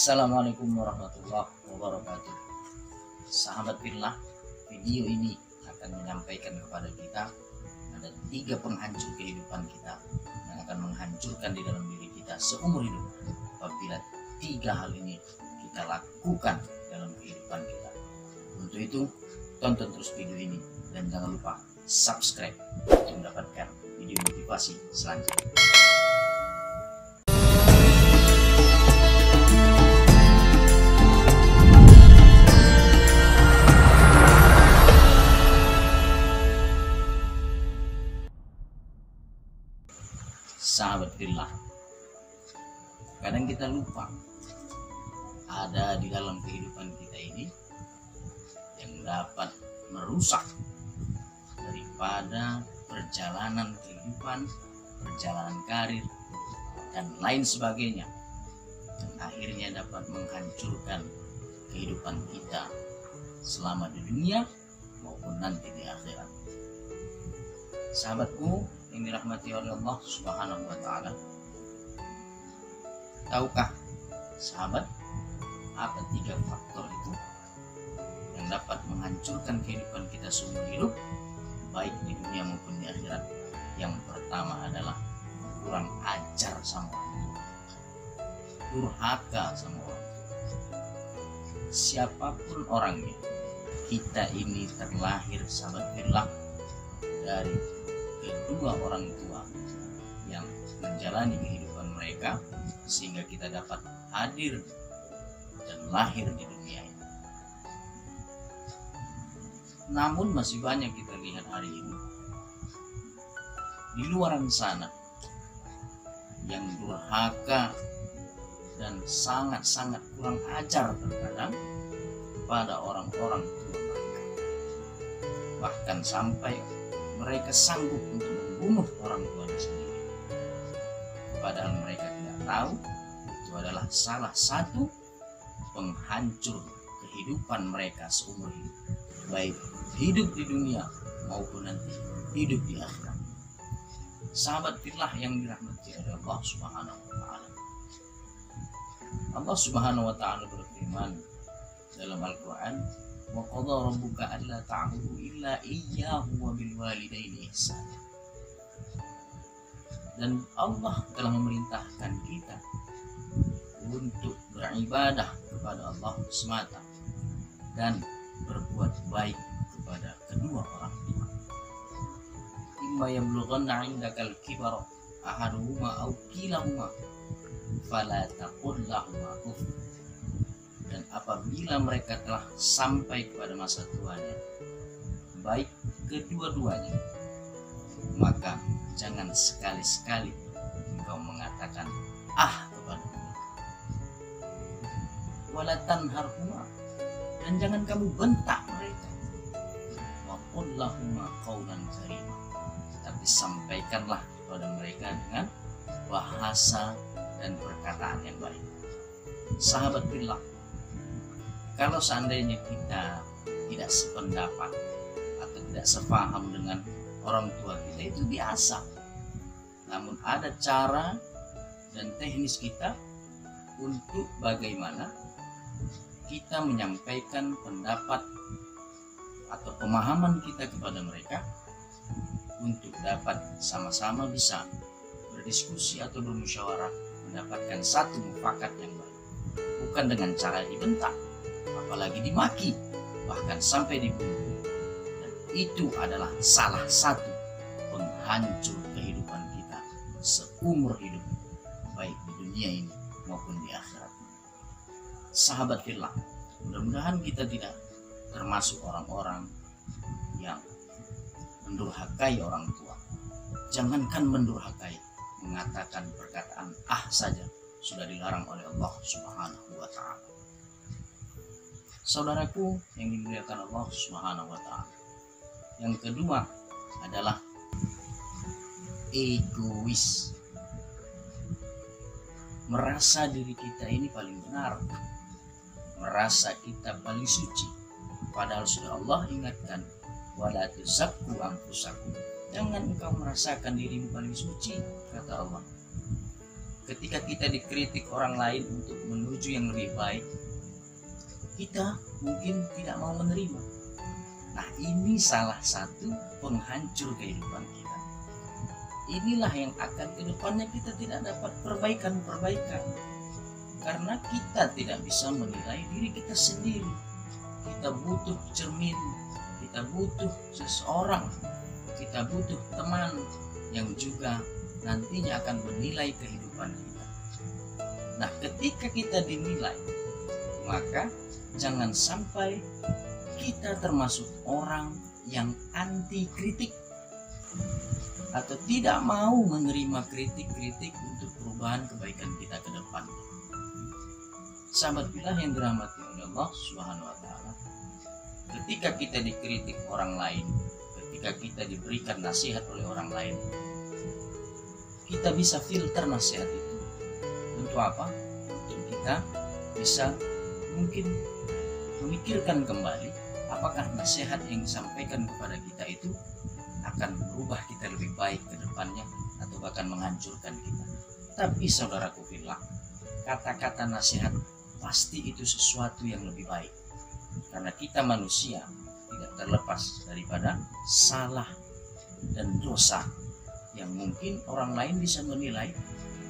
Assalamualaikum warahmatullahi wabarakatuh. Sahabat fillah, video ini akan menyampaikan kepada kita ada 3 penghancur kehidupan kita yang akan menghancurkan di dalam diri kita seumur hidup apabila 3 hal ini kita lakukan dalam kehidupan kita. Untuk itu, tonton terus video ini dan jangan lupa subscribe untuk mendapatkan video motivasi selanjutnya. Sahabat fillah, kadang kita lupa ada di dalam kehidupan kita ini yang dapat merusak daripada perjalanan kehidupan, perjalanan karir, dan lain sebagainya, dan akhirnya dapat menghancurkan kehidupan kita selama di dunia maupun nanti di akhirat. Sahabatku yang dirahmati oleh Allah Subhanahu wa Ta'ala, tahukah sahabat apa 3 faktor itu yang dapat menghancurkan kehidupan kita seumur hidup baik di dunia maupun di akhirat? Yang pertama adalah kurang ajar sama orang tua, durhaka sama orang tua. Siapapun orangnya, kita ini terlahir sahabat fillah dari kedua orang tua yang menjalani kehidupan mereka sehingga kita dapat hadir dan lahir di dunia ini. Namun masih banyak kita lihat hari ini di luar sana yang durhaka dan sangat-sangat kurang ajar terkadang pada orang-orang tua mereka, bahkan sampai mereka sanggup untuk membunuh orang tuanya sendiri, padahal mereka tidak tahu itu adalah salah satu penghancur kehidupan mereka seumur hidup, baik hidup di dunia maupun nanti hidup di akhirat. Sahabat fillah yang dirahmati oleh Allah Subhanahu wa Ta'ala, Allah Subhanahu wa Ta'ala berfirman dalam Al-Quran, wa qadha rabbuka alla ta'budu illa iyyahu wa bil walidaini ihsana. Dan Allah telah memerintahkan kita untuk beribadah kepada Allah semata dan berbuat baik kepada kedua orang tua. Imma yablughanna 'indakal kibara ahaduhuma aw kilahuma fala taqul lahumā uff. Dan apabila mereka telah sampai kepada masa tuanya, baik kedua-duanya, maka jangan sekali-sekali engkau mengatakan kepada mereka. Wala tanharhuma, dan jangan kamu bentak mereka. Wa qul lahumā qawlan karīmā, tapi sampaikanlah kepada mereka dengan bahasa dan perkataan yang baik. Sahabat fillah, kalau seandainya kita tidak sependapat atau tidak sepaham dengan orang tua kita, itu biasa. Namun ada cara dan teknis kita untuk bagaimana kita menyampaikan pendapat atau pemahaman kita kepada mereka untuk dapat sama-sama bisa berdiskusi atau bermusyawarah mendapatkan satu mufakat yang baik, bukan dengan cara dibentak, apalagi dimaki, bahkan sampai dibunuh. Dan itu adalah salah satu penghancur kehidupan kita seumur hidup, baik di dunia ini maupun di akhirat. Sahabat fillah, mudah-mudahan kita tidak termasuk orang-orang yang mendurhakai orang tua. Jangankan mendurhakai, mengatakan perkataan saja sudah dilarang oleh Allah Subhanahu wa Ta'ala. Saudaraku yang dimuliakan Allah Subhanahu wa Ta'ala, yang kedua adalah egois. Merasa diri kita ini paling benar, merasa kita paling suci, padahal sudah Allah ingatkan, wala tuzakku anfusakum, jangan engkau merasakan dirimu paling suci, kata Allah. ketika kita dikritik orang lain untuk menuju yang lebih baik, kita mungkin tidak mau menerima. Nah, ini salah satu penghancur kehidupan kita. Inilah yang akan kedepannya kita tidak dapat perbaikan, karena kita tidak bisa menilai diri kita sendiri. Kita butuh cermin, kita butuh seseorang, kita butuh teman yang juga nantinya akan menilai kehidupan kita. Nah, ketika kita dinilai, maka jangan sampai kita termasuk orang yang anti kritik atau tidak mau menerima kritik-kritik untuk perubahan kebaikan kita ke depan. Sahabat billah yang dirahmati oleh Allah Subhanahu wa taala, ketika kita dikritik orang lain, ketika kita diberikan nasihat oleh orang lain, kita bisa filter nasihat itu. Untuk apa? Untuk kita bisa mungkin memikirkan kembali apakah nasihat yang disampaikan kepada kita itu akan merubah kita lebih baik ke depannya atau bahkan menghancurkan kita. Tapi saudaraku fillah, kata-kata nasihat pasti itu sesuatu yang lebih baik, karena kita manusia tidak terlepas daripada salah dan dosa yang mungkin orang lain bisa menilai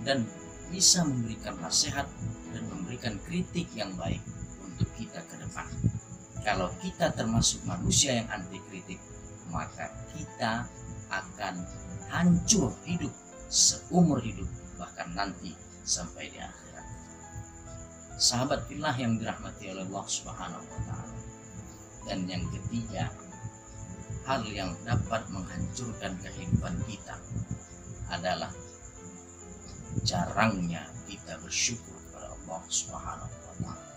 dan bisa memberikan nasihat dan memberikan kritik yang baik untuk kita ke depan. Kalau kita termasuk manusia yang anti kritik, maka kita akan hancur hidup seumur hidup, bahkan nanti sampai di akhirat. Sahabat fillah yang dirahmati oleh Allah Subhanahu wa taala. Dan yang ketiga, hal yang dapat menghancurkan kehidupan kita adalah jarangnya kita bersyukur kepada Allah Subhanahu wa taala.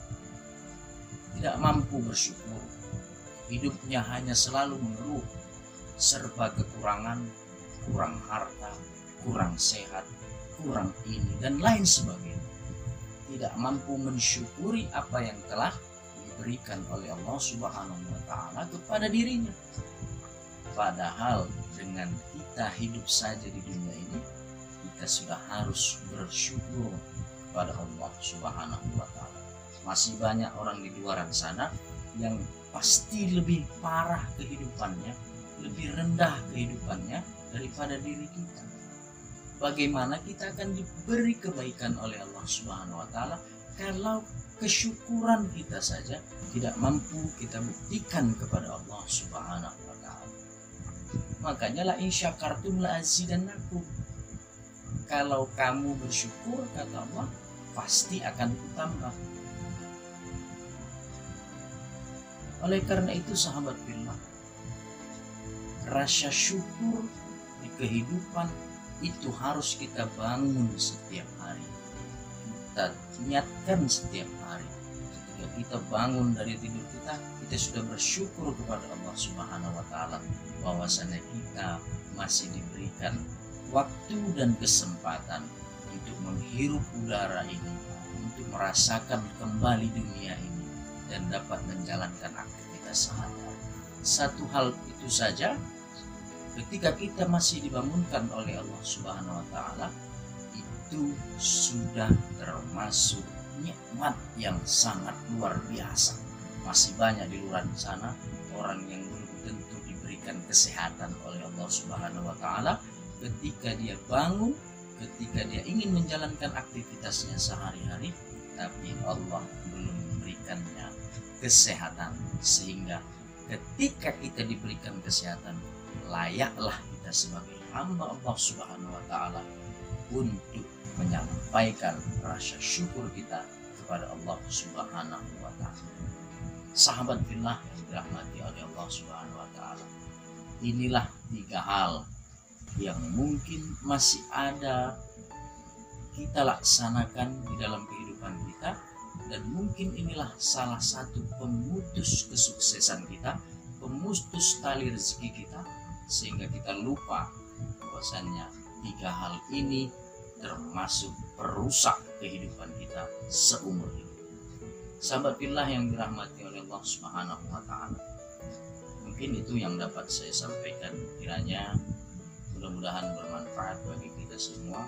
Tidak mampu bersyukur, hidupnya hanya selalu mengeluh, serba kekurangan, kurang harta, kurang sehat, kurang ini dan lain sebagainya. Tidak mampu mensyukuri apa yang telah diberikan oleh Allah Subhanahu wa taala kepada dirinya. Padahal dengan kita hidup saja di dunia ini, kita sudah harus bersyukur kepada Allah Subhanahu wa taala. Masih banyak orang di luar sana yang pasti lebih parah kehidupannya, lebih rendah kehidupannya daripada diri kita. Bagaimana kita akan diberi kebaikan oleh Allah Subhanahu wa taala kalau kesyukuran kita saja tidak mampu kita buktikan kepada Allah Subhanahu wa taala. Makanya la in syakartum la azidannakum. Kalau kamu bersyukur, kata Allah, pasti akan kutambah. Oleh karena itu sahabat billah, rasa syukur di kehidupan itu harus kita bangun setiap hari. Kita niatkan setiap hari. Ketika kita bangun dari tidur kita sudah bersyukur kepada Allah Subhanahu wa taala bahwasanya kita masih diberikan waktu dan kesempatan untuk menghirup udara ini, untuk merasakan kembali dunia ini dan dapat menjalankan aktivitas sehari-hari. Satu hal itu saja, ketika kita masih dibangunkan oleh Allah Subhanahu wa taala, itu sudah termasuk nikmat yang sangat luar biasa. Masih banyak di luar sana orang yang belum tentu diberikan kesehatan oleh Allah Subhanahu wa taala. Ketika dia bangun, ketika dia ingin menjalankan aktivitasnya sehari-hari, tapi Allah belum memberikannya kesehatan, sehingga ketika kita diberikan kesehatan, layaklah kita sebagai hamba Allah Subhanahu wa taala untuk menyampaikan rasa syukur kita kepada Allah Subhanahu wa taala. Sahabat fillah yang dirahmati oleh Allah Subhanahu wa taala, inilah 3 hal yang mungkin masih ada kita laksanakan di dalam kehidupan kita, dan mungkin inilah salah satu pemutus kesuksesan kita, pemutus tali rezeki kita, sehingga kita lupa bahwasannya 3 hal ini termasuk perusak kehidupan kita seumur hidup. Sahabat fillah yang dirahmati oleh Allah Subhanahu wa taala, mungkin itu yang dapat saya sampaikan. Kiranya mudah-mudahan bermanfaat bagi kita semua.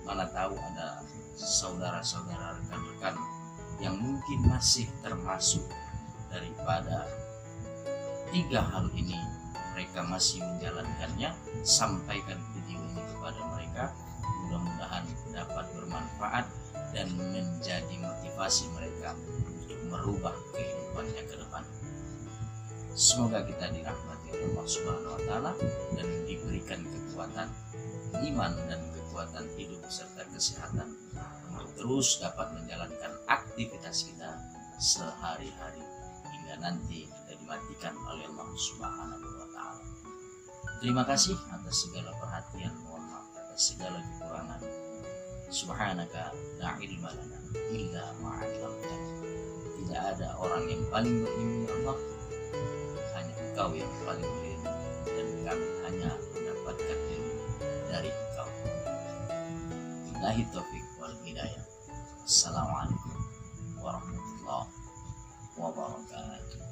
Mana tahu ada saudara-saudara, rekan-rekan yang mungkin masih termasuk daripada 3 hal ini, mereka masih menjalankannya. Sampaikan video ini kepada mereka, mudah-mudahan dapat bermanfaat dan menjadi motivasi mereka untuk merubah kehidupannya ke depan. Semoga kita dirahmati oleh Allah Subhanahu wa Ta'ala dan diberikan kekuatan iman dan kekuatan hidup serta kesehatan untuk terus dapat menjalankan aktivitas kita sehari-hari hingga nanti kita dimatikan oleh Allah Subhanahu wa Ta'ala. Terima kasih atas segala perhatian, mohon maaf atas segala kekurangan. Subhanaka la ilma lana illa ma 'allamtana. Tidak ada orang yang paling berilmu ya Allah, hanya Engkau yang paling berilmu, dan kami hanya mendapatkan ilmu dari Engkau. Billahi taufiq wal hidayah. Assalamualaikum warahmatullahi wabarakatuh.